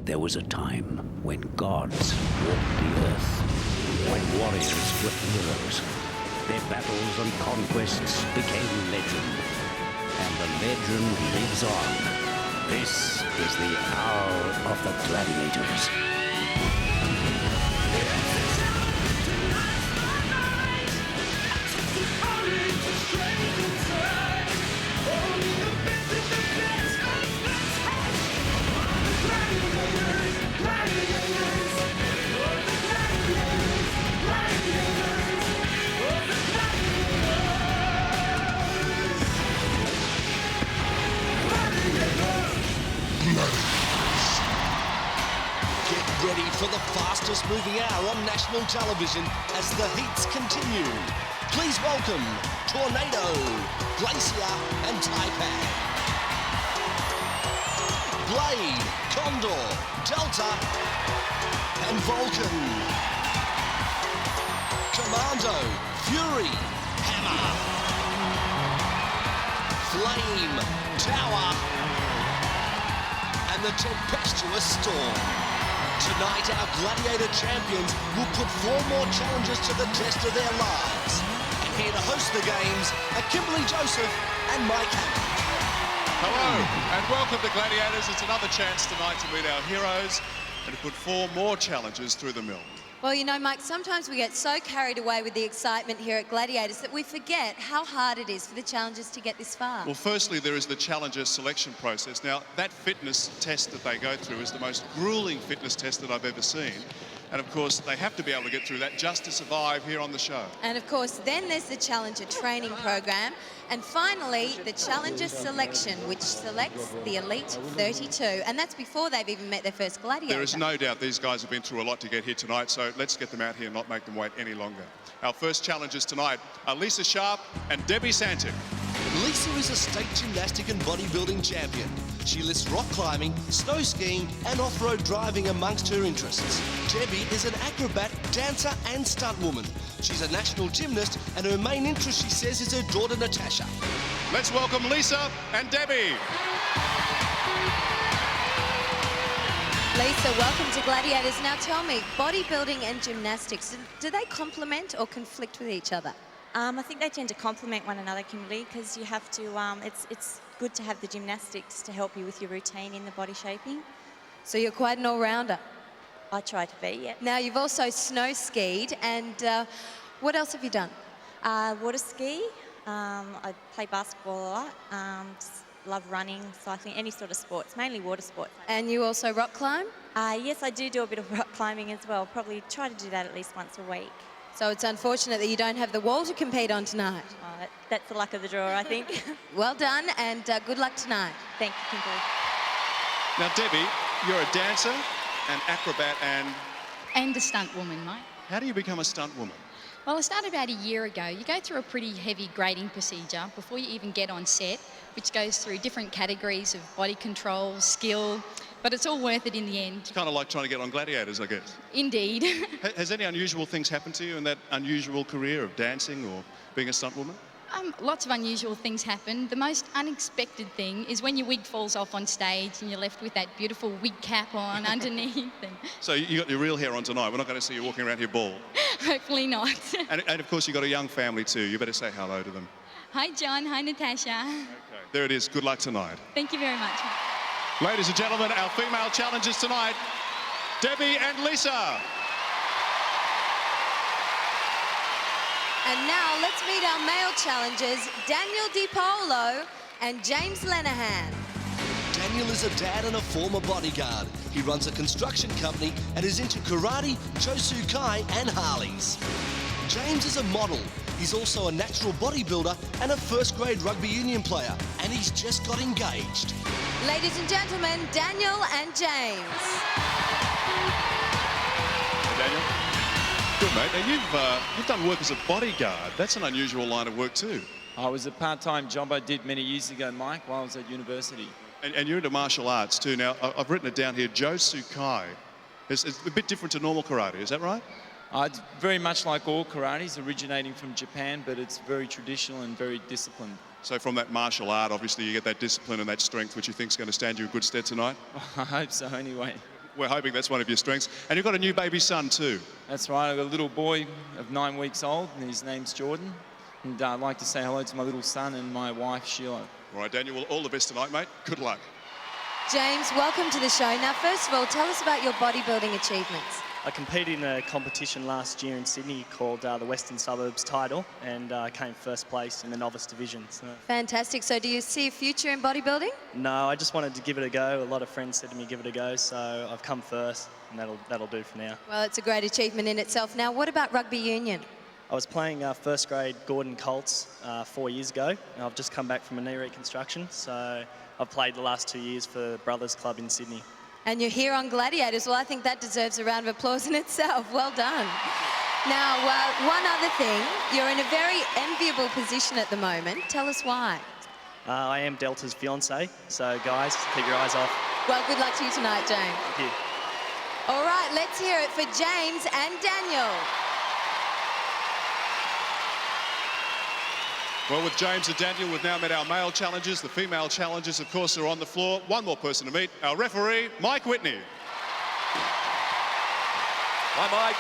There was a time when gods walked the earth, when warriors flipped heroes. Their battles and conquests became legend, and the legend lives on. This is the hour of the Gladiators. Get ready for the fastest moving hour on national television as the heats continue. Please welcome Tornado, Glacier and Taipan. Blade, Condor, Delta and Vulcan. Commando, Fury, Hammer. Flame, Tower and the tempestuous Storm. Tonight, our Gladiator champions will put 4 more challenges to the test of their lives. And here to host the games are Kimberly Joseph and Mike Hammond. Hello and welcome to Gladiators. It's another chance tonight to meet our heroes and to put 4 more challenges through the mill. Well, you know, Mike, sometimes we get so carried away with the excitement here at Gladiators that we forget how hard it is for the challengers to get this far. Well, firstly, there is the challenger selection process. Now, that fitness test that they go through is the most grueling fitness test that I've ever seen. And of course, they have to be able to get through that just to survive here on the show. And of course, then there's the Challenger training program. And finally, the Challenger selection, which selects the Elite 32. And that's before they've even met their first Gladiator. There is no doubt these guys have been through a lot to get here tonight, so let's get them out here and not make them wait any longer. Our first challengers tonight are Lisa Sharp and Debbie Santic. Lisa is a state gymnastic and bodybuilding champion. She lists rock climbing, snow skiing and off-road driving amongst her interests. Debbie is an acrobat, dancer and stuntwoman. She's a national gymnast and her main interest, she says, is her daughter Natasha. Let's welcome Lisa and Debbie. Lisa, welcome to Gladiators. Now tell me, bodybuilding and gymnastics, do they complement or conflict with each other? I think they tend to complement one another, Kimberly, because you have to, it's good to have the gymnastics to help you with your routine in the body shaping. So you're quite an all-rounder. I try to be, yeah. Now you've also snow skied, and what else have you done? Water ski, I play basketball a lot, just love running, cycling, any sort of sports, mainly water sports. And you also rock climb? Yes, I do a bit of rock climbing as well, probably try to do that at least once a week. So it's unfortunate that you don't have the wall to compete on tonight. Oh, that's the luck of the draw, I think. Well done, and good luck tonight. Thank you, Kimberly. Now, Debbie, you're a dancer, an acrobat, and a stunt woman, Mike. how do you become a stunt woman? Well, I started about a year ago. You go through a pretty heavy grading procedure before you even get on set, which goes through different categories of body control, skill, but it's all worth it in the end. It's kind of like trying to get on Gladiators, I guess. Indeed. Has any unusual things happened to you in that unusual career of dancing or being a stunt woman? Lots of unusual things happen. The most unexpected thing is when your wig falls off on stage and you're left with that beautiful wig cap on underneath. And So you got your real hair on tonight. We're not going to see you walking around here bald. hopefully not. And of course, you've got a young family too. You better say hello to them. Hi, John. Hi, Natasha. Okay, there it is. Good luck tonight. Thank you very much. Ladies and gentlemen, our female challengers tonight, Debbie and Lisa. And now let's meet our male challengers, Daniel DiPaolo and James Lenahan. Daniel is a dad and a former bodyguard. He runs a construction company and is into karate, Josu Kai and Harleys. James is a model. He's also a natural bodybuilder and a first-grade rugby union player. And he's just got engaged. Ladies and gentlemen, Daniel and James. Hey, Daniel. Good, mate. Now, you've done work as a bodyguard. That's an unusual line of work too. It was a part-time job I did many years ago, Mike, while I was at university. And you're into martial arts too. Now, I've written it down here, Josu Kai. It's a bit different to normal karate, is that right? It's very much like all karates, originating from Japan, but it's very traditional and very disciplined. So from that martial art, obviously, you get that discipline and that strength, which you think is going to stand you in good stead tonight? I hope so, anyway. we're hoping that's one of your strengths. And you've got a new baby son too. That's right. I've got a little boy of 9 weeks old, and his name's Jordan. And I'd like to say hello to my little son and my wife, Sheila. All right, Daniel, well, all the best tonight, mate. Good luck. James, welcome to the show. Now, first of all, tell us about your bodybuilding achievements. I competed in a competition last year in Sydney called the Western Suburbs Title, and I came first place in the novice division. So. Fantastic. So do you see a future in bodybuilding? No, I just wanted to give it a go. A lot of friends said to me, give it a go, so I've come first, and that'll do for now. Well, it's a great achievement in itself. Now, what about rugby union? I was playing first grade Gordon Colts 4 years ago, and I've just come back from a knee reconstruction, so I've played the last 2 years for Brothers Club in Sydney. And you're here on Gladiators. Well, I think that deserves a round of applause in itself. Well done. Now, one other thing. You're in a very enviable position at the moment. Tell us why. I am Delta's fiancé, so guys, keep your eyes off. Well, good luck to you tonight, James. Thank you. All right, let's hear it for James and Daniel. Well, with James and Daniel, we've now met our male challengers. The female challengers, of course, are on the floor. One more person to meet, our referee, Mike Whitney. Hi, Mike.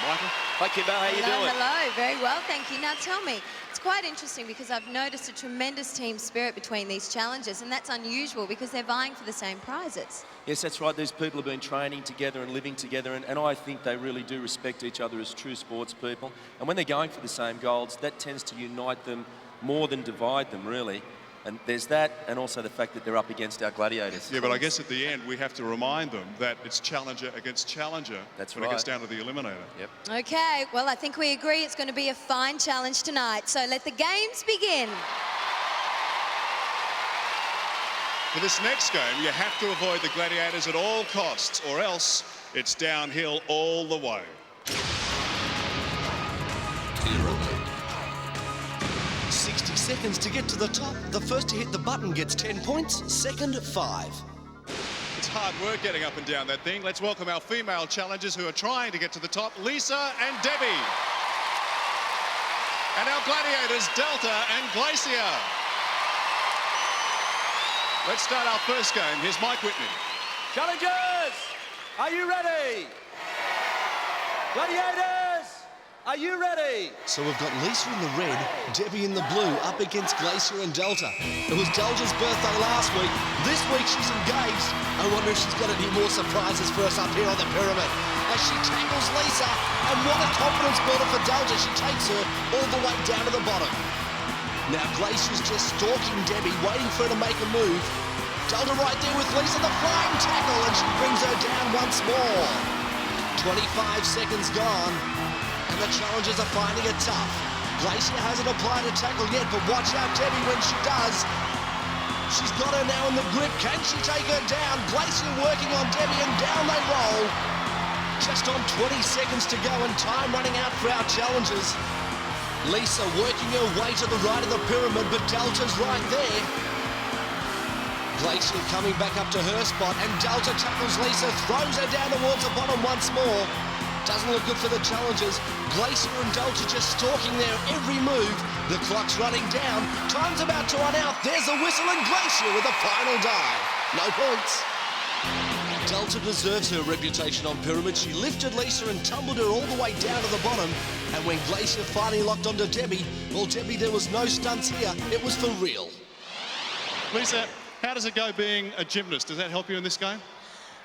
Michael. Hi, Kimbo. How you doing? Hello. Very well, thank you. Now, tell me, it's quite interesting because I've noticed a tremendous team spirit between these challengers, and that's unusual because they're vying for the same prizes. Yes, that's right. These people have been training together and living together, and I think they really do respect each other as true sports people. And when they're going for the same goals, that tends to unite them more than divide them, really. And there's that, and also the fact that they're up against our Gladiators. Yeah, but I guess at the end, we have to remind them that it's challenger against challenger. That's when right. it gets down to the eliminator. Yep. Okay, well, I think we agree it's going to be a fine challenge tonight. So let the games begin. For this next game, you have to avoid the Gladiators at all costs, or else it's downhill all the way. 60 seconds to get to the top. The first to hit the button gets 10 points, second 5. It's hard work getting up and down that thing. Let's welcome our female challengers who are trying to get to the top, Lisa and Debbie. And our Gladiators, Delta and Glacier. Let's start our first game. Here's Mike Whitney. Challengers, are you ready? Gladiators, are you ready? So we've got Lisa in the red, Debbie in the blue, up against Glacier and Delta. It was Delta's birthday last week. This week she's engaged. I wonder if she's got any more surprises for us up here on the pyramid. As she tackles Lisa, and what a confidence builder for Delta. She takes her all the way down to the bottom. Now Glacier's just stalking Debbie, waiting for her to make a move. Delta right there with Lisa, the flying tackle, and she brings her down once more. 25 seconds gone. And the challengers are finding it tough. Glacier hasn't applied a tackle yet, but watch out Debbie when she does. She's got her now in the grip. Can she take her down? Glacier working on Debbie, and down they roll. Just on 20 seconds to go and time running out for our challengers. Lisa working her way to the right of the pyramid, but Delta's right there. Glacier coming back up to her spot, and Delta tackles Lisa, throws her down towards the bottom once more. Doesn't look good for the challengers. Glacier and Delta just stalking their every move. The clock's running down. Time's about to run out. There's a whistle, and Glacier with a final dive. No points. Delta deserves her reputation on pyramid. She lifted Lisa and tumbled her all the way down to the bottom. And when Glacier finally locked onto Debbie, well, Debbie, there was no stunts here. It was for real. Lisa, how does it go being a gymnast? Does that help you in this game?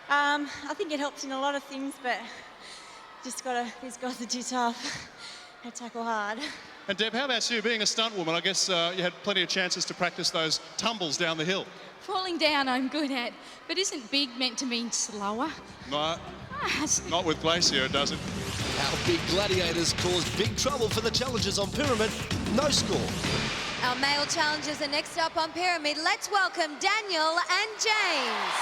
I think it helps in a lot of things, but these guys are too tough. They tackle hard. And Deb, how about you being a stunt woman? I guess you had plenty of chances to practice those tumbles down the hill. Falling down I'm good at, but isn't big meant to mean slower? No, not with Glacier, it doesn't. Our big Gladiators caused big trouble for the challengers on pyramid. No score. Our male challengers are next up on pyramid. Let's welcome Daniel and James.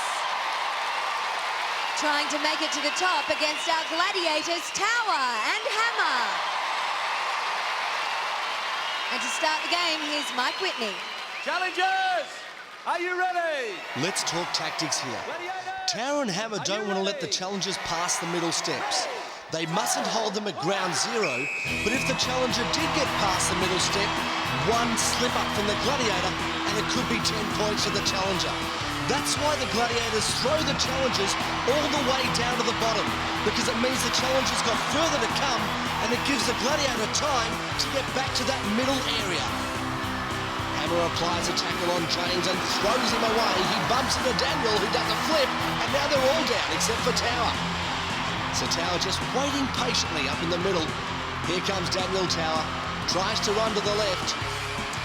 Trying to make it to the top against our Gladiators, Tower and Hammer. And to start the game, here's Mike Whitney. Challengers, are you ready? Let's talk tactics here. Tower and Hammer don't want to let the challengers pass the middle steps. They mustn't hold them at ground zero, but if the challenger did get past the middle step, one slip up from the Gladiator and it could be 10 points to the challenger. That's why the Gladiators throw the challengers all the way down to the bottom, because it means the challengers got further to come and it gives the Gladiator time to get back to that middle area. Hammer applies a tackle on James and throws him away. He bumps into Daniel, who does a flip, and now they're all down except for Tower. So Tower just waiting patiently up in the middle. Here comes Daniel Tower, tries to run to the left.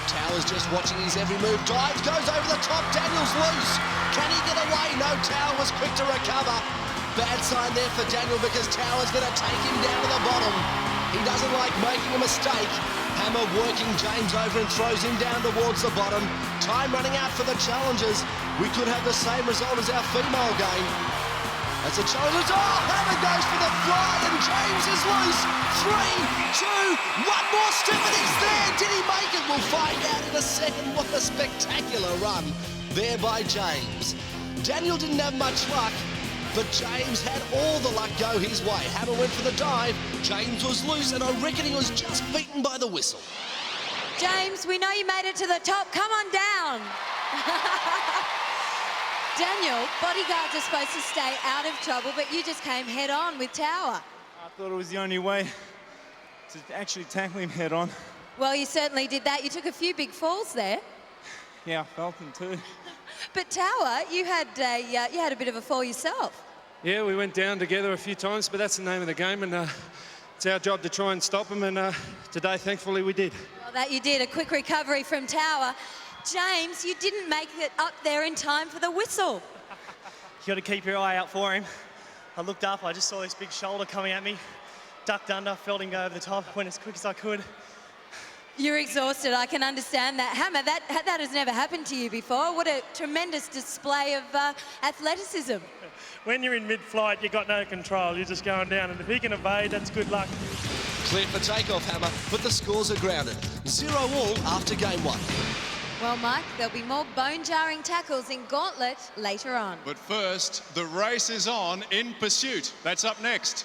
Tower's just watching his every move, dives, goes over the top, Daniel's loose. Can he get away? No, Tower was quick to recover. Bad sign there for Daniel because Tower's going to take him down to the bottom. He doesn't like making a mistake. Hammer working James over and throws him down towards the bottom. Time running out for the challengers. We could have the same result as our female game. As the challengers, Hammer goes for the fly and James is loose. 3, 2, one more step and he's there. Did he make it? We'll find out in a second. What a spectacular run there by James. Daniel didn't have much luck, but James had all the luck go his way. Hammer went for the dive, James was loose, and I reckon he was just beaten by the whistle. James, we know you made it to the top. Come on down. Daniel, bodyguards are supposed to stay out of trouble, but you just came head on with Tower. I thought it was the only way to actually tackle him head on. Well, you certainly did that. You took a few big falls there. Yeah, I felt them too. But Tower, you had a bit of a fall yourself. Yeah, we went down together a few times, but that's the name of the game, and it's our job to try and stop them, and today, thankfully, we did. Well, that you did. A quick recovery from Tower. James, you didn't make it up there in time for the whistle. You got to keep your eye out for him. I looked up, I just saw this big shoulder coming at me, ducked under, felt him go over the top, went as quick as I could. You're exhausted, I can understand that. Hammer, that has never happened to you before. What a tremendous display of athleticism. When you're in mid-flight, you've got no control. You're just going down, and if he can evade, that's good luck. Clear for takeoff, Hammer, but the scores are grounded. 0-all after game 1. Well, Mike, there'll be more bone-jarring tackles in Gauntlet later on. But first, the race is on in pursuit. That's up next.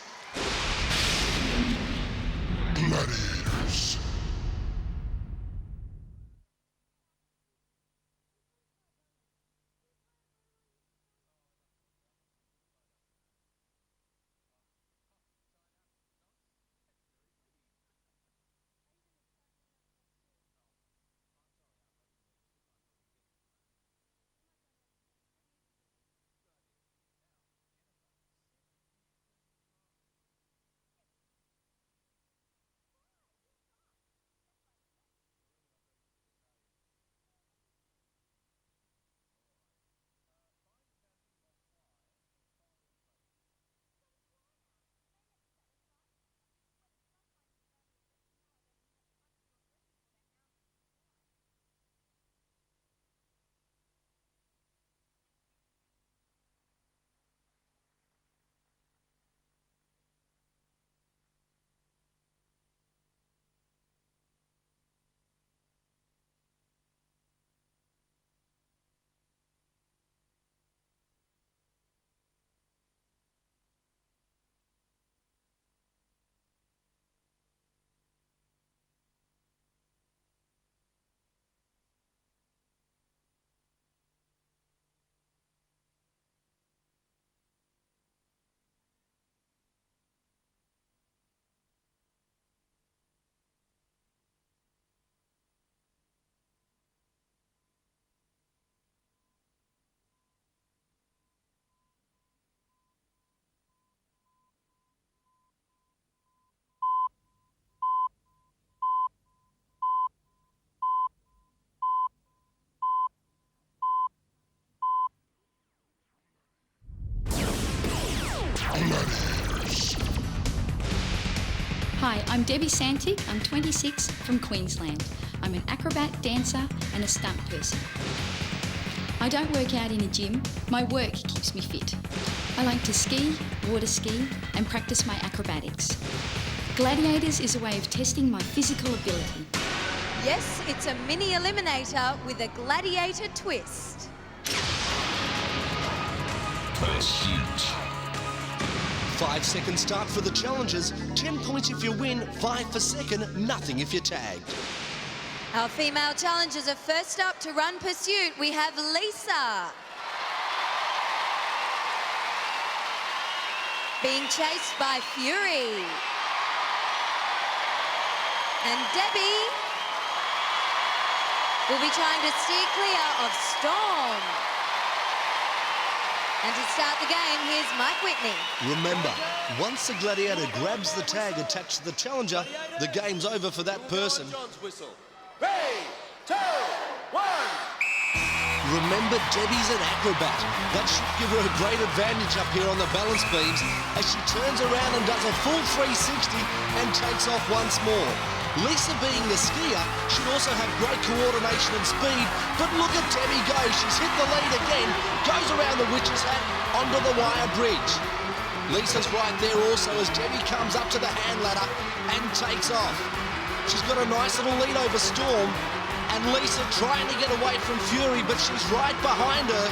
Gladiators. Gladiators. Hi, I'm Debbie Santic. I'm 26 from Queensland. I'm an acrobat, dancer and a stunt person. I don't work out in a gym. My work keeps me fit. I like to ski, water ski and practice my acrobatics. Gladiators is a way of testing my physical ability. Yes, it's a mini eliminator with a gladiator twist. Pursuit. 5-second start for the challengers. 10 points if you win, 5 for second, nothing if you're tagged. Our female challengers are first up to run pursuit. We have Lisa. being chased by Fury. And Debbie will be trying to steer clear of Storm. And to start the game, here's Mike Whitney. Remember, once the Gladiator grabs the tag attached to the challenger, the game's over for that person. Remember, Debbie's an acrobat. That should give her a great advantage up here on the balance beams as she turns around and does a full 360 and takes off once more. Lisa, being the skier, should also have great coordination and speed, but look at Debbie go. She's hit the lead again, goes around the witch's hat onto the wire bridge. Lisa's right there also as Debbie comes up to the hand ladder and takes off. She's got a nice little lead over Storm, and Lisa trying to get away from Fury, but she's right behind her.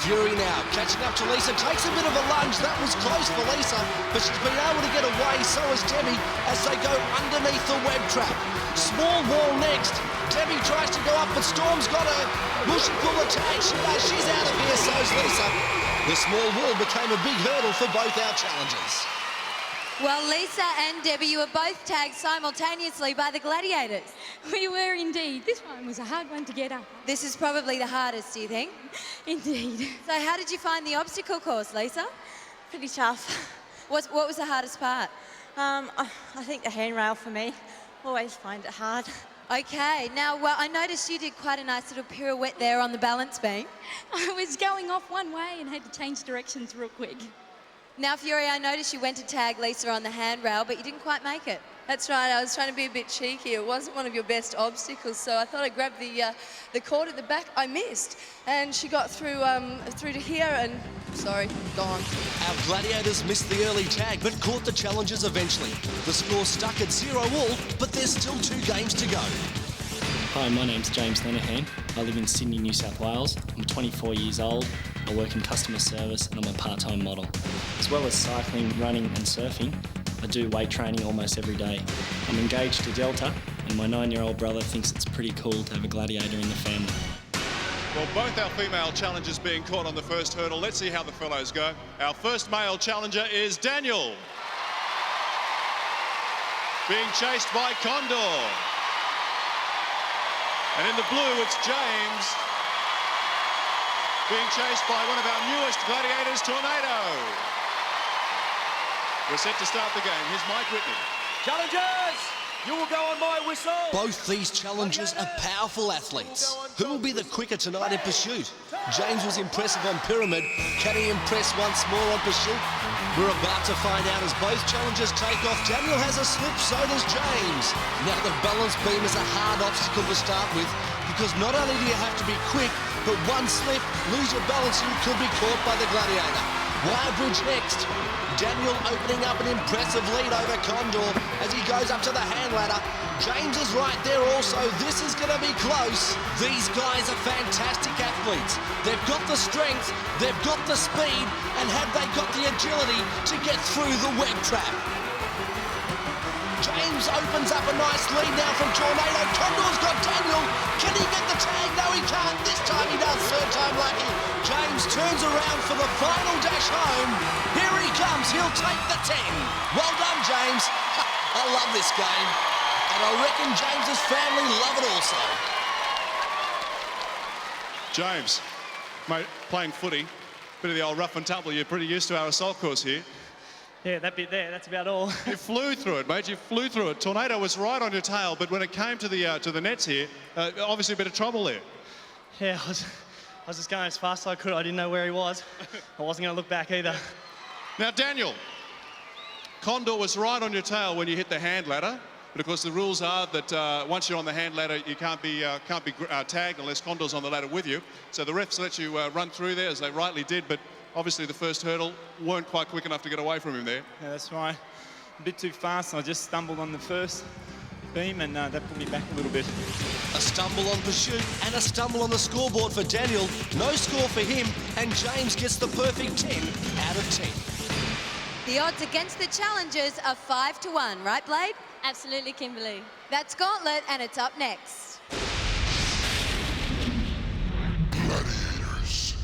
Fury now catching up to Lisa, takes a bit of a lunge. That was close for Lisa, but she's been able to get away, so has Debbie, as they go underneath the web trap. Small wall next. Debbie tries to go up, but Storm's got her. Will she pull the tag? She does. She's out of here, so's Lisa. The small wall became a big hurdle for both our challengers. Well, Lisa and Debbie, you were both tagged simultaneously by the Gladiators. We were indeed. This one was a hard one to get up. This is probably the hardest, do you think? Indeed. So how did you find the obstacle course, Lisa? Pretty tough. What was the hardest part? I think the handrail for me. Always find it hard. Okay, now, well, I noticed you did quite a nice little pirouette there on the balance beam. I was going off one way and had to change directions real quick. Now, Fury, I noticed you went to tag Lisa on the handrail, but you didn't quite make it. That's right, I was trying to be a bit cheeky. It wasn't one of your best obstacles, so I thought I'd grab the cord at the back. I missed, and she got through to here and, sorry, gone. Our Gladiators missed the early tag, but caught the challengers eventually. The score stuck at 0-all, but there's still 2 games to go. Hi, my name's James Lenahan. I live in Sydney, New South Wales. I'm 24 years old. I work in customer service and I'm a part-time model. As well as cycling, running and surfing, I do weight training almost every day. I'm engaged to Delta and my 9-year-old brother thinks it's pretty cool to have a gladiator in the family. Well, both our female challengers being caught on the first hurdle. Let's see how the fellows go. Our first male challenger is Daniel. Being chased by Condor. And in the blue, it's James. Being chased by one of our newest gladiators, Tornado. We're set to start the game. Here's Mike Whitney. Challengers, you will go on my whistle. Both these challengers are powerful athletes. Who will be the quicker tonight in pursuit? James was impressive on pyramid. Can he impress once more on pursuit? We're about to find out as both challengers take off. Daniel has a slip, so does James. Now the balance beam is a hard obstacle to start with because not only do you have to be quick, but one slip, lose your balance, you could be caught by the Gladiator. Wire bridge next. Daniel opening up an impressive lead over Condor as he goes up to the hand ladder. James is right there also. This is going to be close. These guys are fantastic athletes. They've got the strength, they've got the speed, and have they got the agility to get through the web trap? James opens up a nice lead now from Tornado. Condor's got Daniel. Can he get the tag? No, he can't. This time he does. Third time lucky. James turns around for the final dash home. Here he comes. He'll take the 10. Well done, James. I love this game. And I reckon James's family love it also. James, mate, playing footy, bit of the old rough and tumble. You're pretty used to our assault course here. Yeah, that bit there, that's about all. You flew through it, mate. You flew through it. Tornado was right on your tail, but when it came to the nets here, obviously a bit of trouble there. Yeah, I was just going as fast as I could. I didn't know where he was. I wasn't going to look back either. Now, Daniel, Condor was right on your tail when you hit the hand ladder. But of course, the rules are that once you're on the hand ladder, you can't be tagged unless Condor's on the ladder with you. So the refs let you run through there, as they rightly did. But obviously, the first hurdle weren't quite quick enough to get away from him there. Yeah, that's right. A bit too fast. I just stumbled on the first beam and that put me back a little bit. A stumble on pursuit and a stumble on the scoreboard for Daniel. No score for him, and James gets the perfect 10 out of 10. The odds against the challengers are 5-1, right, Blade? Absolutely, Kimberly. That's Gauntlet, and it's up next. Gladiators.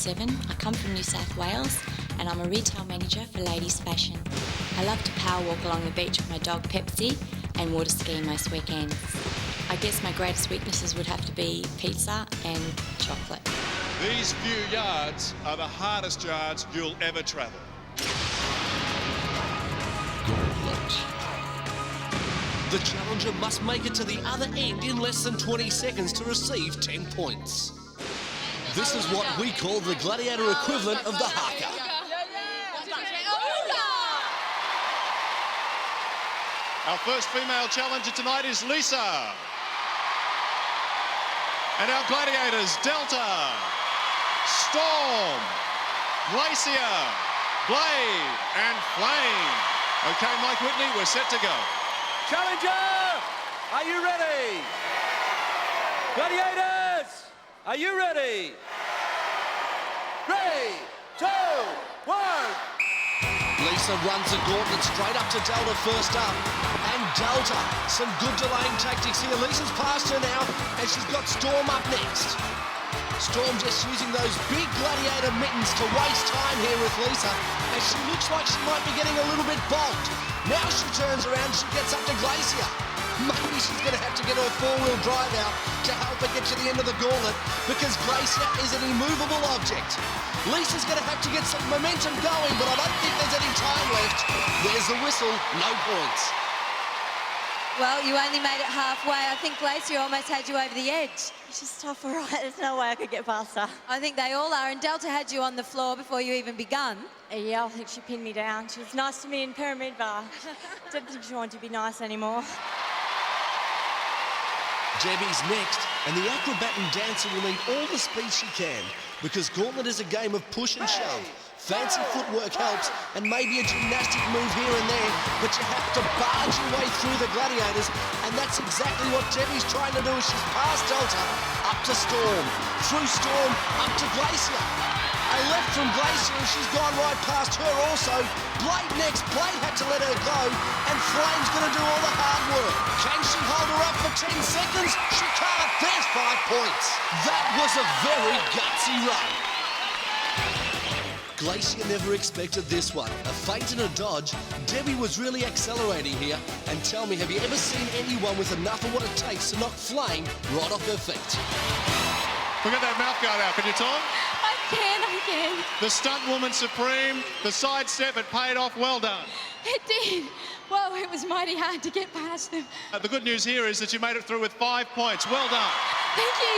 S03E07. I come from New South Wales and I'm a retail manager for Ladies Fashion. I love to power walk along the beach with my dog Pepsi and water ski most weekends. I guess my greatest weaknesses would have to be pizza and chocolate. These few yards are the hardest yards you'll ever travel. The challenger must make it to the other end in less than 20 seconds to receive 10 points. This is what we call the gladiator equivalent of the haka. Our first female challenger tonight is Lisa. And our gladiators, Delta, Storm, Glacier, Blade and Flame. Okay, Mike Whitney, we're set to go. Challenger, are you ready? Gladiators, are you ready? 3, 2, 1. Lisa runs the gauntlet straight up to Delta first up. And Delta, some good delaying tactics here. Lisa's past her now, and she's got Storm up next. Storm just using those big gladiator mittens to waste time here with Lisa, and she looks like she might be getting a little bit bogged. Now she turns around, she gets up to Glacier. Maybe she's going to have to get her four-wheel drive out to help her get to the end of the gauntlet, because Glacier is an immovable object. Lisa's going to have to get some momentum going, but I don't think there's any time left. There's the whistle, no points. Well, you only made it halfway. I think Glacier almost had you over the edge. She's tough, all right. There's no way I could get past her. I think they all are, and Delta had you on the floor before you even begun. Yeah, I think she pinned me down. She was nice to me in Pyramid Bar. Don't think she wanted to be nice anymore. Debbie's next, and the acrobat and dancer will need all the speed she can, because gauntlet is a game of push and shove. Fancy footwork helps, and maybe a gymnastic move here and there, but you have to barge your way through the gladiators, and that's exactly what Debbie's trying to do as she's past Delta, up to Storm, through Storm, up to Glacier. A left from Glacier, and she's gone right past her also. Blade next, Blade had to let her go, and Flame's going to do all the hard work. Can she hold her up for 10 seconds? She can't. There's 5 points. That was a very gutsy run. Glacier never expected this one. A feint and a dodge. Debbie was really accelerating here. And tell me, have you ever seen anyone with enough of what it takes to knock Flame right off her feet? Look at that mouth guard out, can you, Tom? I can. The stunt woman supreme, the sidestep, it paid off, well done. It did. Well, it was mighty hard to get past them. The good news here is that you made it through with 5 points, well done. Thank you.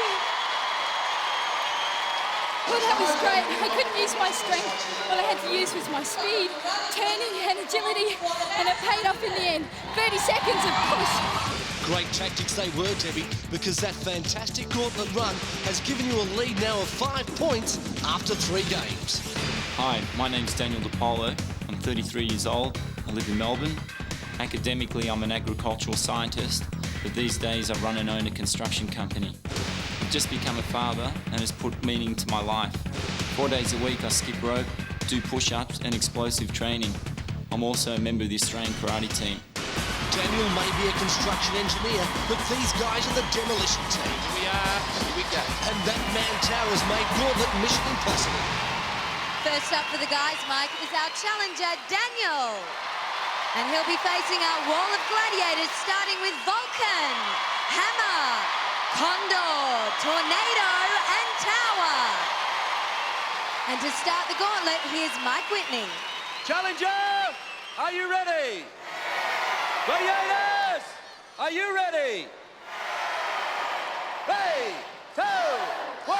Well, that was great. I couldn't use my strength. All I had to use was my speed, turning and agility, and it paid off in the end. 30 seconds of push. Great tactics they were, Debbie, because that fantastic gauntlet run has given you a lead now of 5 points after 3 games. Hi, my name's Daniel DePolo. I'm 33 years old. I live in Melbourne. Academically, I'm an agricultural scientist, but these days I run and own a construction company. I've just become a father and has put meaning to my life. 4 days a week I skip rope, do push-ups and explosive training. I'm also a member of the Australian karate team. Daniel may be a construction engineer, but these guys are the demolition team. Here we go. And that man Towers made gauntlet mission impossible. First up for the guys, Mike, is our challenger, Daniel. And he'll be facing our wall of gladiators, starting with Vulcan, Hammer, Condor, Tornado, and Tower. And to start the gauntlet, here's Mike Whitney. Challenger, are you ready? Gladiators, are you ready? 3, 2, 1.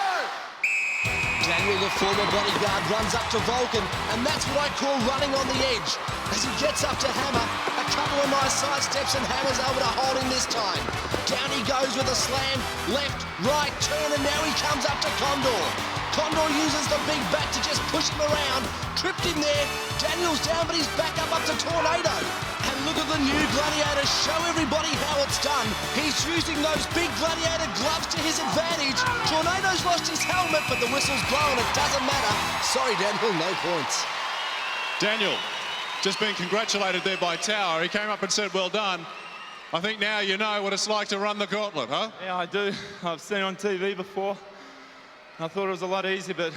Daniel, the former bodyguard, runs up to Vulcan, and that's what I call running on the edge. As he gets up to Hammer, a couple of nice side steps, and Hammer's able to hold him this time. Down he goes with a slam, left, right, turn, and now he comes up to Condor. Condor uses the big bat to just push him around. Tripped him there. Daniel's down, but he's back up to Tornado. And look at the new Gladiator show everybody how it's done. He's using those big Gladiator gloves to his advantage. Tornado's lost his helmet, but the whistle's blown. It doesn't matter. Sorry, Daniel, no points. Daniel, just being congratulated there by Tower. He came up and said, well done. I think now you know what it's like to run the gauntlet, huh? Yeah, I do. I've seen it on TV before. I thought it was a lot easier, but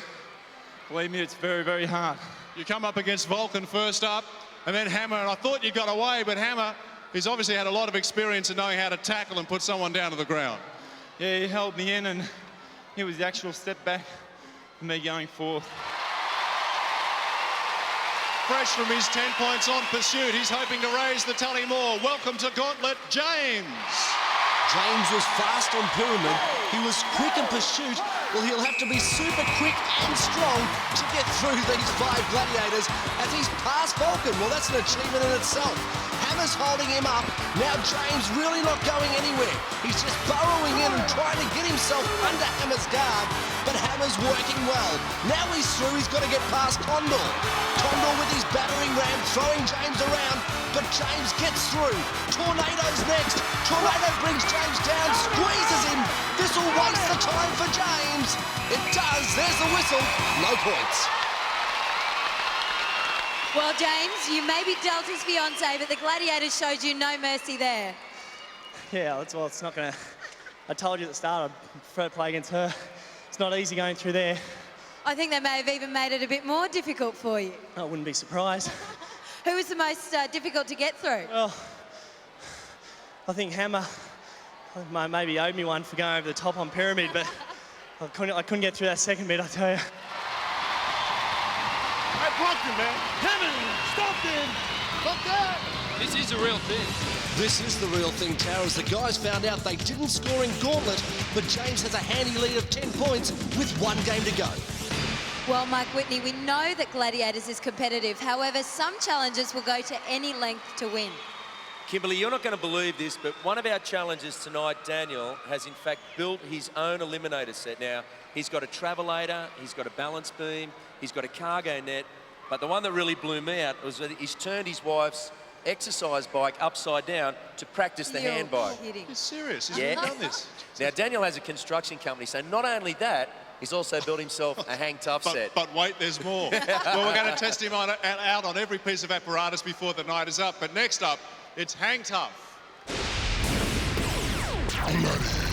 Believe me, it's very, very hard. You come up against Vulcan first up, and then Hammer, and I thought you got away, but Hammer, he's obviously had a lot of experience in knowing how to tackle and put someone down to the ground. Yeah, he held me in, and it was the actual step back for me going forward. Fresh from his 10 points on pursuit, he's hoping to raise the tally more. Welcome to Gauntlet, James. James was fast on pyramid, he was quick in pursuit. Well, he'll have to be super quick and strong to get through these 5 gladiators as he's past Vulcan. Well, that's an achievement in itself. Hammer's holding him up. Now James really not going anywhere. He's just burrowing in and trying to get himself under Hammer's guard, but Hammer's working well. Now he's through, he's got to get past Condor. Condor with his battering ram throwing James around, but James gets through. Tornado's next. Tornado brings James down, squeezes him. This will waste the time for James. It does. There's the whistle. No points. Well, James, you may be dealt his fiancée, but the Gladiators showed you no mercy there. Yeah, well, it's not going to... I told you at the start, I prefer to play against her. It's not easy going through there. I think they may have even made it a bit more difficult for you. I wouldn't be surprised. Who was the most difficult to get through? Well, I think Hammer maybe owed me one for going over the top on pyramid, but I couldn't get through that second bit, I tell you. I blocked him, man. Hammer, stop him. Stop that. This is a real thing. This is the real thing, Towers. The guys found out they didn't score in Gauntlet, but James has a handy lead of 10 points with 1 game to go. Well, Mike Whitney, we know that Gladiators is competitive. However, some challenges will go to any length to win. Kimberly, you're not going to believe this, but one of our challenges tonight, Daniel, has in fact built his own eliminator set. Now, he's got a travelator, he's got a balance beam, he's got a cargo net, but the one that really blew me out was that he's turned his wife's exercise bike upside down to practice the hand bike. He's serious, he's Yeah. really done this. Now, Daniel has a construction company, so not only that, he's also built himself a hang tough set. But wait, there's more. Well, we're going to test him out on every piece of apparatus before the night is up. But next up, it's Hang Tough. Gladiators.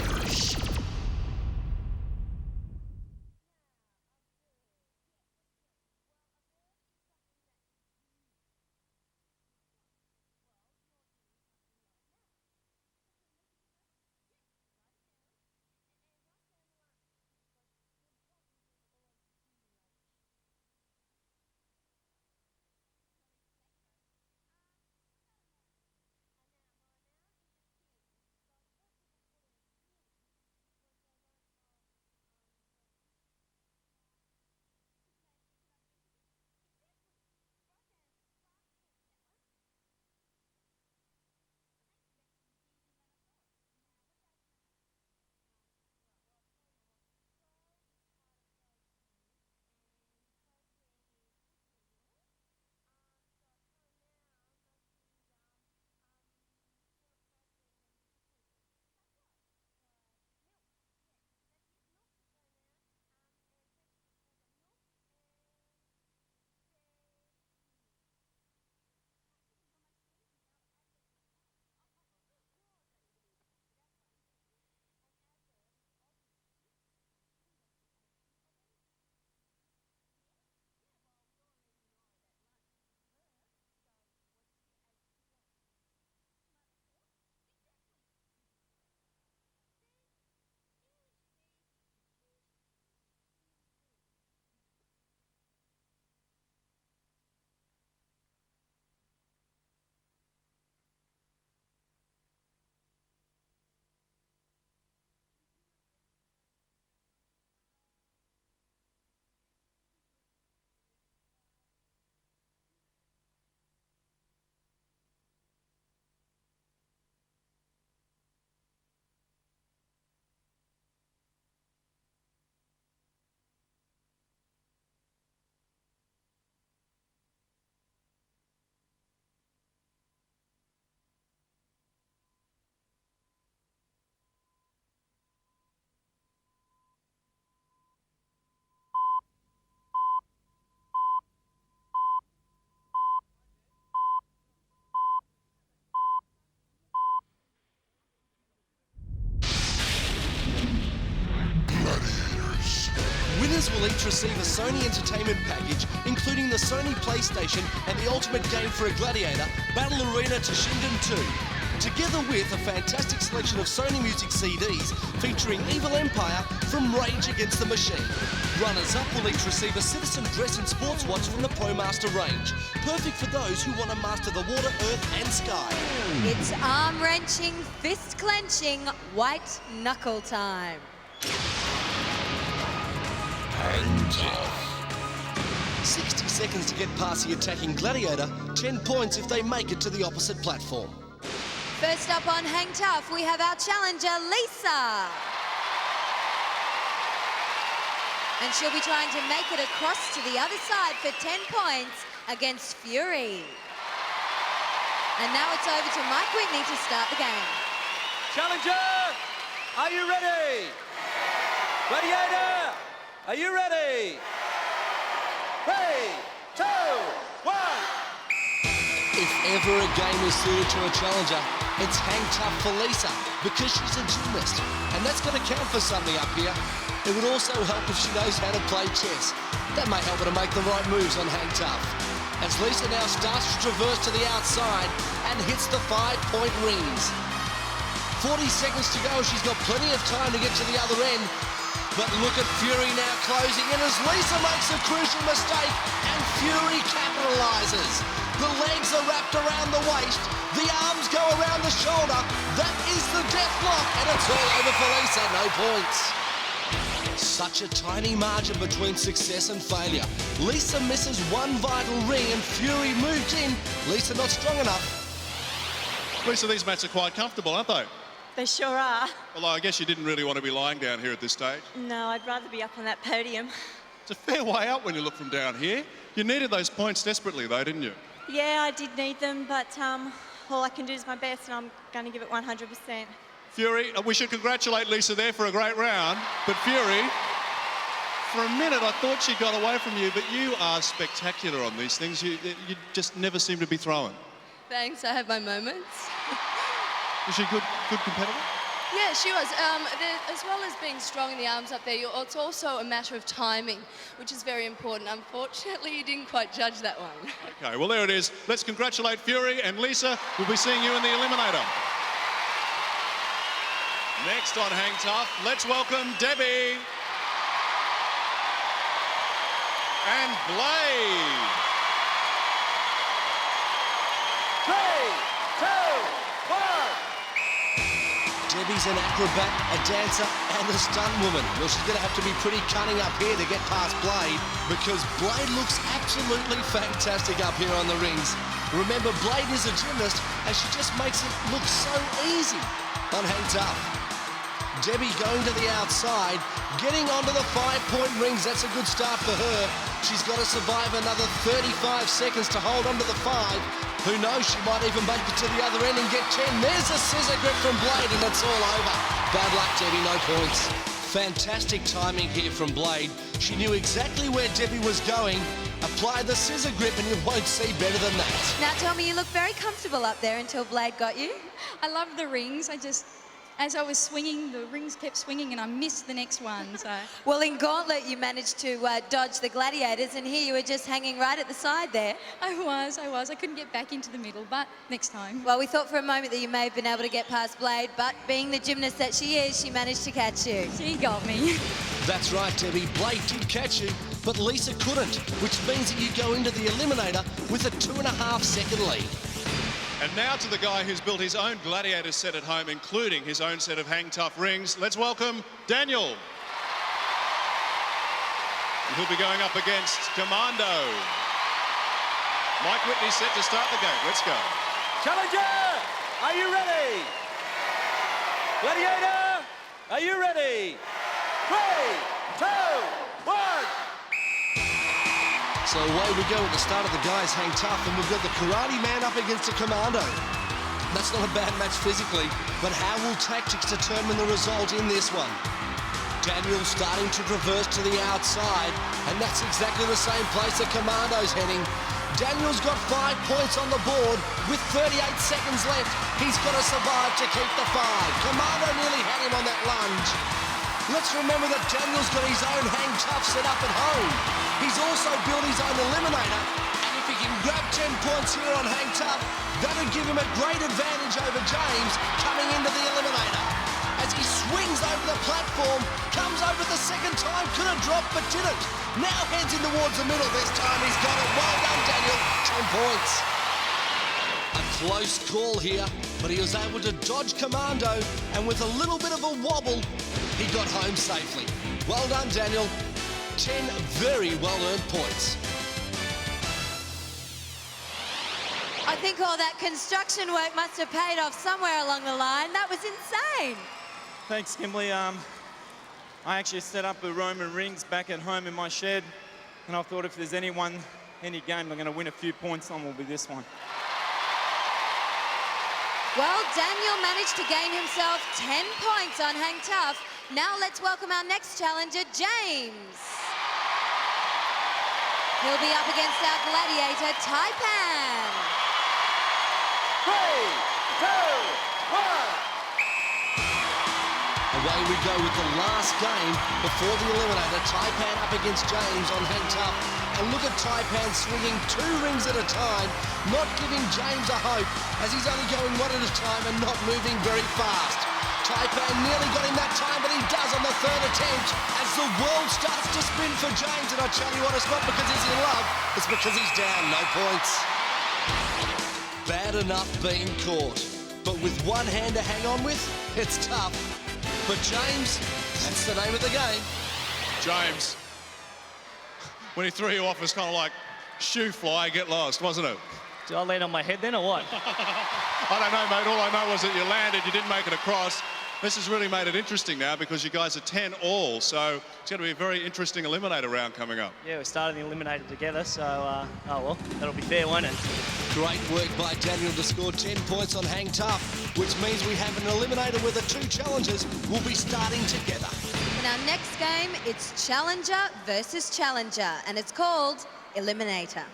Elite receive a Sony Entertainment package, including the Sony PlayStation and the ultimate game for a gladiator, Battle Arena to Shinden 2. Together with a fantastic selection of Sony Music CDs featuring Evil Empire from Rage Against the Machine. Runners-up will each receive a Citizen Dress and Sports Watch from the ProMaster range, perfect for those who want to master the water, earth and sky. It's arm-wrenching, fist-clenching, white knuckle time. Hang tough. 60 seconds to get past the attacking gladiator, 10 points if they make it to the opposite platform. First up on Hang Tough, we have our challenger, Lisa. And she'll be trying to make it across to the other side for 10 points against Fury. And now it's over to Mike Whitney to start the game. Challenger, are you ready? Gladiator, are you ready? 3, 2, 1. If ever a game is suited to a challenger, it's Hang Tough for Lisa, because she's a gymnast, and that's going to count for something up here. It would also help if she knows how to play chess. That may help her to make the right moves on Hang Tough. As Lisa now starts to traverse to the outside and hits the 5-point rings. 40 seconds to go, she's got plenty of time to get to the other end. But look at Fury now closing in as Lisa makes a crucial mistake and Fury capitalises. The legs are wrapped around the waist, the arms go around the shoulder. That is the death lock, and it's all over for Lisa, no points. Such a tiny margin between success and failure. Lisa misses one vital ring and Fury moved in. Lisa not strong enough. Lisa, these mats are quite comfortable, aren't they? They sure are. Although I guess you didn't really want to be lying down here at this stage. No, I'd rather be up on that podium. It's a fair way out when you look from down here. You needed those points desperately though, didn't you? Yeah, I did need them, but all I can do is my best and I'm going to give it 100%. Fury, we should congratulate Lisa there for a great round. But Fury, for a minute I thought she got away from you, but you are spectacular on these things. You just never seem to be throwing. Thanks, I have my moments. Was she a good competitor? Yeah, she was. As well as being strong in the arms up there, it's also a matter of timing, which is very important. Unfortunately, you didn't quite judge that one. Okay, well, there it is. Let's congratulate Fury, and Lisa, we'll be seeing you in the Eliminator. Next on Hang Tough, let's welcome Debbie and Blade. 3, 2, 1. Debbie's an acrobat, a dancer and a stunt woman. Well, she's going to have to be pretty cunning up here to get past Blade, because Blade looks absolutely fantastic up here on the rings. Remember, Blade is a gymnast and she just makes it look so easy on Hang Tough. Debbie going to the outside, getting onto the 5-point rings. That's a good start for her. She's got to survive another 35 seconds to hold onto the 5. Who knows, she might even make it to the other end and get 10. There's a scissor grip from Blade and it's all over. Bad luck, Debbie, no points. Fantastic timing here from Blade. She knew exactly where Debbie was going. Apply the scissor grip and you won't see better than that. Now tell me, you look very comfortable up there until Blade got you. I love the rings. As I was swinging, the rings kept swinging and I missed the next one, so. Well, in Gauntlet, you managed to dodge the Gladiators, and here you were just hanging right at the side there. I was. I couldn't get back into the middle, but next time. Well, we thought for a moment that you may have been able to get past Blade, but being the gymnast that she is, she managed to catch you. She got me. That's right, Debbie. Blade did catch you, but Lisa couldn't, which means that you go into the Eliminator with a 2.5-second lead. And now to the guy who's built his own Gladiator set at home, including his own set of Hang Tough rings. Let's welcome Daniel. And he'll be going up against Commando. Mike Whitney set to start the game. Let's go. Challenger, are you ready? Gladiator, are you ready? 3, 2, 1. So away we go at the start of the guys Hang Tough, and we've got the Karate Man up against the Commando. That's not a bad match physically, but how will tactics determine the result in this one? Daniel starting to traverse to the outside, and that's exactly the same place the Commando's heading. Daniel's got 5 points on the board with 38 seconds left. He's got to survive to keep the 5. Commando nearly had him on that lunge. Let's remember that Daniel's got his own hang tough set up at home. He's also built his own eliminator, and if he can grab 10 points here on hang tough, that would give him a great advantage over James coming into the eliminator. As he swings over the platform, comes over the second time, could have dropped but didn't. Now heads in towards the middle. This time he's got it. Well done, Daniel. 10 points. A close call here, but he was able to dodge commando, and with a little bit of a wobble, he got home safely. Well done, Daniel. 10 very well-earned points. I think all that construction work must have paid off somewhere along the line. That was insane. Thanks, Kimberly. I actually set up a Roman rings back at home in my shed, and I thought if there's any game I'm going to win a few points on will be this one. Well, Daniel managed to gain himself 10 points on Hang Tough. Now let's welcome our next challenger, James. He'll be up against our gladiator, Taipan. 3, 2, 1. Away we go with the last game before the eliminator. Taipan up against James on Hang Tough. And look at Taipan swinging 2 rings at a time, not giving James a hope, as he's only going 1 at a time and not moving very fast. Taipan nearly got him that time, but he does on the 3rd attempt as the world starts to spin for James. And I tell you what, it's not because he's in love, it's because he's down. No points. Bad enough being caught, but with one hand to hang on with, it's tough. But James, that's the name of the game. James, when he threw you off, it was kind of like shoe fly, get lost, wasn't it? Did I land on my head then or what? I don't know, mate. All I know was that you landed, you didn't make it across. This has really made it interesting now because you guys are 10 all, so it's going to be a very interesting eliminator round coming up. Yeah, we started the eliminator together, so, oh well, that'll be fair, won't it? Great work by Daniel to score 10 points on Hang Tough, which means we have an eliminator where the 2 challengers will be starting together. In our next game, it's Challenger versus Challenger, and it's called Eliminator.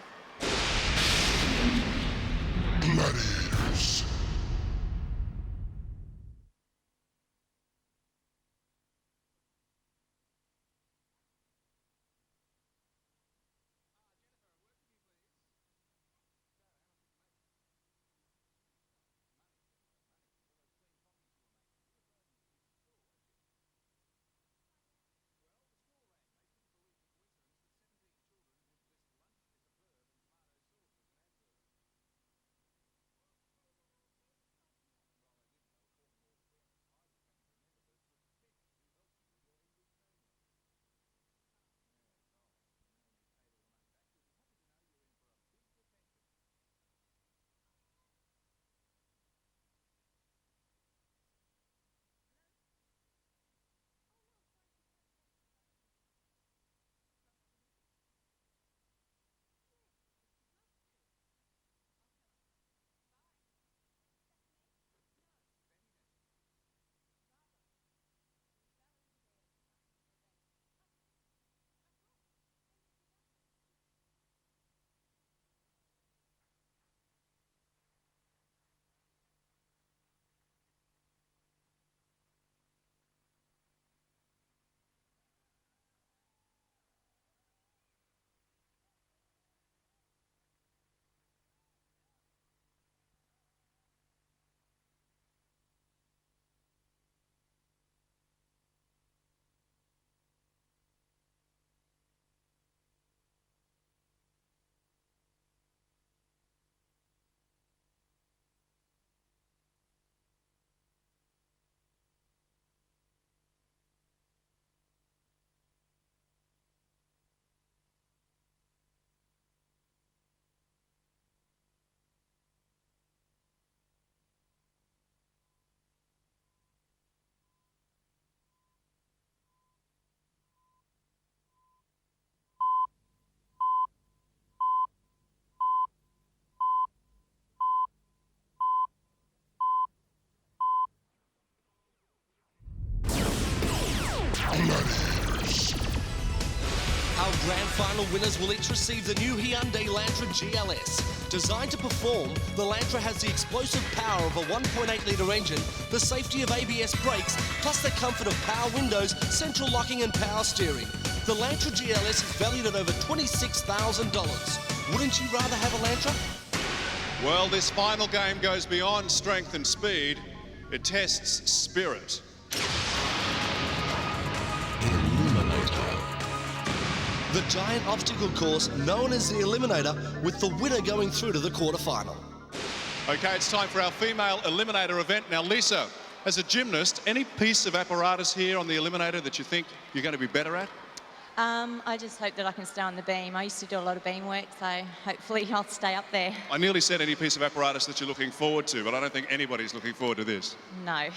Gladiators. quarterfinal winners will each receive the new Hyundai Elantra GLS. Designed to perform, the Elantra has the explosive power of a 1.8-litre engine, the safety of ABS brakes, plus the comfort of power windows, central locking and power steering. The Elantra GLS is valued at over $26,000. Wouldn't you rather have a Elantra? Well, this final game goes beyond strength and speed. It tests spirit. The giant obstacle course known as the Eliminator, with the winner going through to the quarterfinal. Okay, it's time for our female Eliminator event. Now, Lisa, as a gymnast, any piece of apparatus here on the Eliminator that you think you're going to be better at? I just hope that I can stay on the beam. I used to do a lot of beam work, so hopefully I'll stay up there. I nearly said any piece of apparatus that you're looking forward to, but I don't think anybody's looking forward to this. No.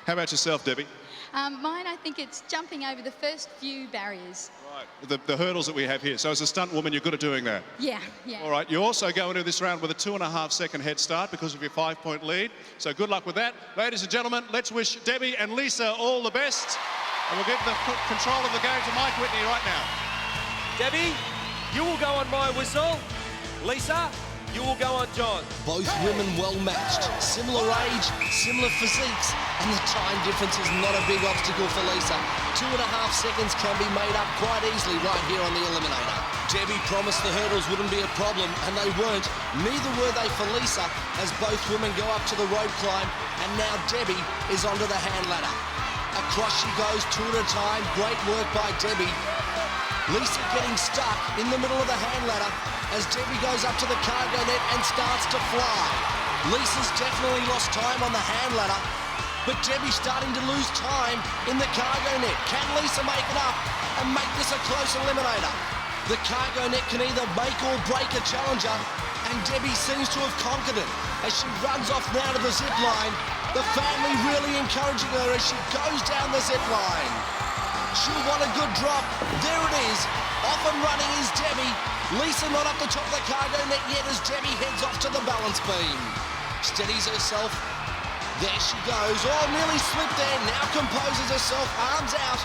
How about yourself, Debbie? Mine, I think it's jumping over the first few barriers. Right, the hurdles that we have here. So as a stunt woman, you're good at doing that. Yeah. All right, you also go into this round with a 2.5-second head start because of your 5-point lead. So good luck with that. Ladies and gentlemen, let's wish Debbie and Lisa all the best. And we'll give the control of the game to Mike Whitney right now. Debbie, you will go on my whistle. Lisa, you will go on John. Both women well matched, similar age, similar physiques, and the time difference is not a big obstacle for Lisa. 2.5 seconds can be made up quite easily right here on the Eliminator. Debbie promised the hurdles wouldn't be a problem, and they weren't. Neither were they for Lisa, as both women go up to the rope climb, and now Debbie is onto the hand ladder. Across she goes, 2 at a time. Great work by Debbie. Lisa getting stuck in the middle of the hand ladder as Debbie goes up to the cargo net and starts to fly. Lisa's definitely lost time on the hand ladder, but Debbie's starting to lose time in the cargo net. Can Lisa make it up and make this a close Eliminator? The cargo net can either make or break a challenger, and Debbie seems to have conquered it as she runs off now to the zip line. The family really encouraging her as she goes down the zip line. She'll want a good drop. There it is. Off and running is Debbie. Lisa not up the top of the cargo net yet as Debbie heads off to the balance beam. Steadies herself. There she goes. Oh, nearly slipped there. Now composes herself. Arms out.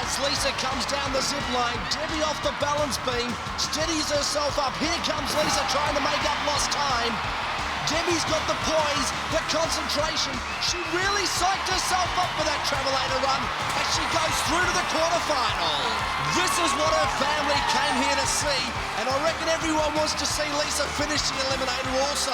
As Lisa comes down the zip line, Debbie off the balance beam. Steadies herself up. Here comes Lisa trying to make up lost time. Debbie's got the poise, the concentration. She really psyched herself up for that Travelator run as she goes through to the quarterfinal. This is what her family came here to see, and I reckon everyone wants to see Lisa finish the Eliminator also.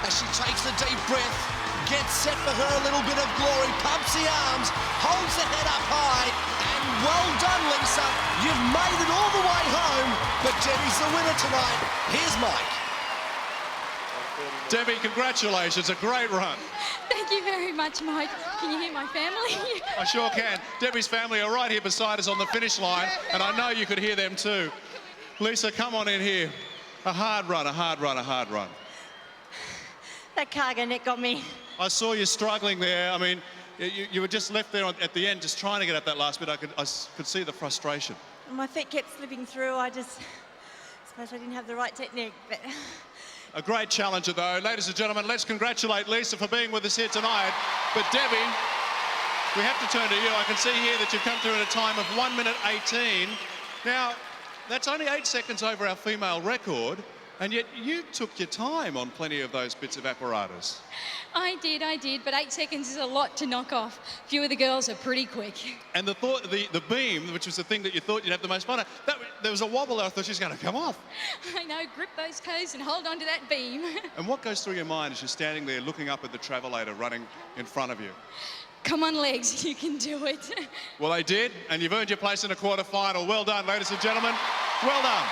As she takes a deep breath, gets set for her a little bit of glory, pumps the arms, holds the head up high, and well done, Lisa. You've made it all the way home, but Debbie's the winner tonight. Here's Mike. Debbie, congratulations, a great run. Thank you very much, Mike. Can you hear my family? I sure can. Debbie's family are right here beside us on the finish line, and I know you could hear them too. Lisa, come on in here. A hard run, a hard run, a hard run. That cargo net got me. I saw you struggling there. I mean, you were just left there at the end, just trying to get at that last bit. I could see the frustration. My feet kept slipping through. I suppose I didn't have the right technique, but... A great challenger, though. Ladies and gentlemen, let's congratulate Lisa for being with us here tonight. But Debbie, we have to turn to you. I can see here that you've come through at a time of 1 minute 18. Now, that's only 8 seconds over our female record, and yet you took your time on plenty of those bits of apparatus. I did, but 8 seconds is a lot to knock off. A few of the girls are pretty quick. And the beam, which was the thing that you thought you'd have the most fun at, there was a wobble there. I thought she was going to come off. I know, grip those toes and hold on to that beam. And what goes through your mind as you're standing there looking up at the Travelator running in front of you? Come on, legs, you can do it. Well, they did, and you've earned your place in a quarterfinal. Well done, ladies and gentlemen. Well done.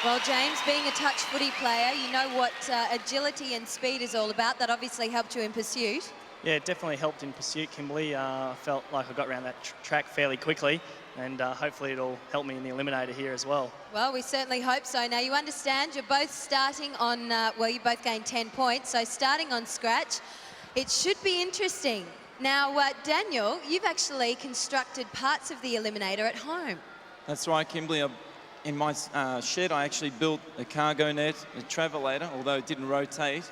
Well, James, being a touch footy player, you know what agility and speed is all about. That obviously helped you in pursuit. Yeah, it definitely helped in pursuit, Kimberly. I felt like I got around that track fairly quickly, and hopefully it'll help me in the Eliminator here as well. Well, we certainly hope so. Now, you understand you're both starting on, well, you both gained 10 points, so starting on scratch, it should be interesting. Now, Daniel, you've actually constructed parts of the Eliminator at home. That's right, Kimberly. In my shed, I actually built a cargo net, a Travelator, although it didn't rotate.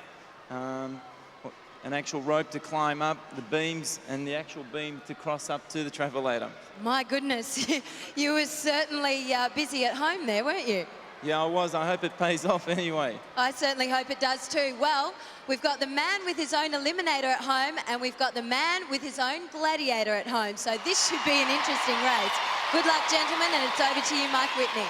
an actual rope to climb up, the beams, and the actual beam to cross up to the travelator. My goodness, you were certainly busy at home there, weren't you? Yeah, I was. I hope it pays off anyway. I certainly hope it does too. Well, we've got the man with his own eliminator at home, and we've got the man with his own gladiator at home. So this should be an interesting race. Good luck, gentlemen, and it's over to you, Mike Whitney.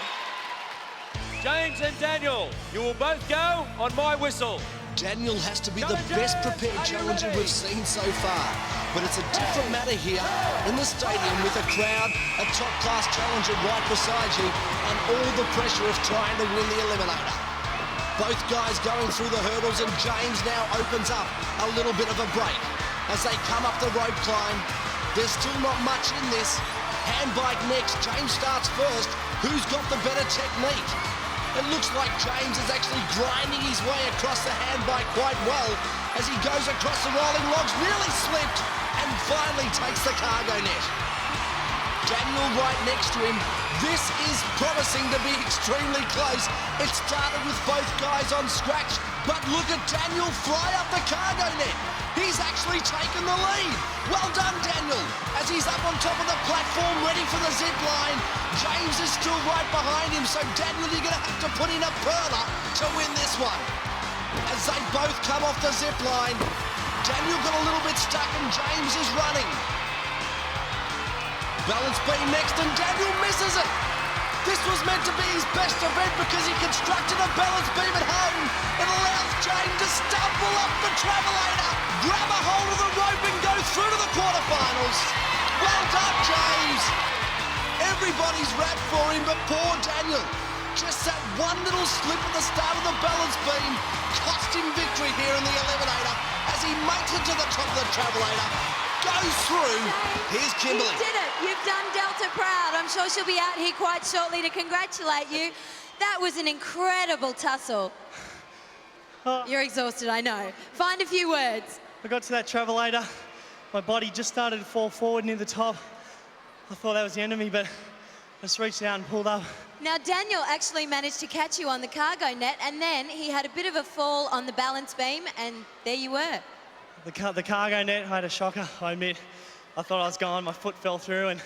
James and Daniel, you will both go on my whistle. Daniel has to be the best prepared challenger we've seen so far. But it's a different matter here in the stadium with a crowd, a top-class challenger right beside you, and all the pressure of trying to win the eliminator. Both guys going through the hurdles, and James now opens up a little bit of a break. As they come up the rope climb, there's still not much in this. Handbike next, James starts first. Who's got the better technique? It looks like James is actually grinding his way across the handbike quite well as he goes across the rolling logs, nearly slipped, and finally takes the cargo net. Daniel right next to him. This is promising to be extremely close. It started with both guys on scratch, but look at Daniel fly up the cargo net. He's actually taken the lead. Well done, Daniel. As he's up on top of the platform, ready for the zip line. James is still right behind him, so Daniel, you're going to have to put in a perler to win this one. As they both come off the zip line, Daniel got a little bit stuck and James is running. Balance beam next and Daniel misses it. This was meant to be his best event because he constructed a balance beam at home. It allows James to stumble up the travelator, grab a hold of the rope and go through to the quarterfinals. Well done, James. Everybody's rapped for him, but poor Daniel. Just that one little slip at the start of the balance beam cost him victory here in the eliminator as he makes it to the top of the travelator, goes through. Here's Kimberly. You did it. You've done Delta proud. I'm sure she'll be out here quite shortly to congratulate you. That was an incredible tussle. You're exhausted, I know. Find a few words. I got to that travelator. My body just started to fall forward near the top. I thought that was the end of me, but I just reached out and pulled up. Now, Daniel actually managed to catch you on the cargo net, and then he had a bit of a fall on the balance beam, and there you were. The cargo net, I had a shocker, I admit. I thought I was gone, my foot fell through, and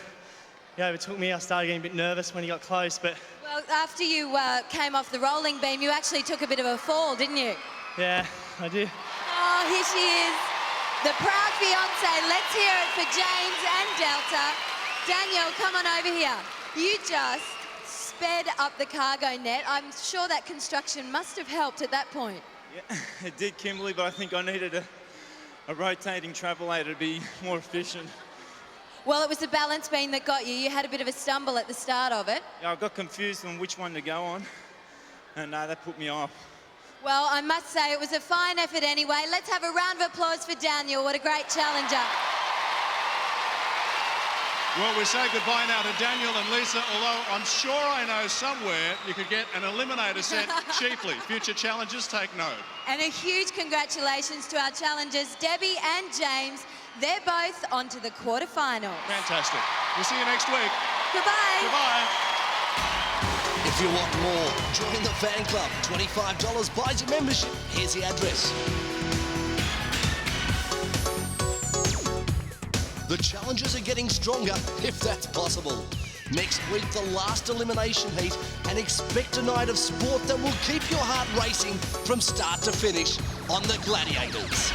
he overtook me. I started getting a bit nervous when he got close, but... Well, after you came off the rolling beam, you actually took a bit of a fall, didn't you? Yeah, I did. Oh, here she is, the proud fiancé. Let's hear it for James and Delta. Daniel, come on over here. You just sped up the cargo net. I'm sure that construction must have helped at that point. Yeah, it did, Kimberly, but I think I needed a rotating travelator to be more efficient. Well, it was the balance beam that got you. You had a bit of a stumble at the start of it. Yeah, I got confused on which one to go on, and that put me off. Well, I must say it was a fine effort anyway. Let's have a round of applause for Daniel. What a great challenger. Well, we say goodbye now to Daniel and Lisa, although I'm sure I know somewhere you could get an eliminator set cheaply. Future challengers, take note. And a huge congratulations to our challengers, Debbie and James. They're both on to the quarterfinals. Fantastic. We'll see you next week. Goodbye. Goodbye. If you want more, join the fan club. $25 buys your membership. Here's the address. The challengers are getting stronger, if that's possible. Next week, the last elimination heat, and expect a night of sport that will keep your heart racing from start to finish on the Gladiators.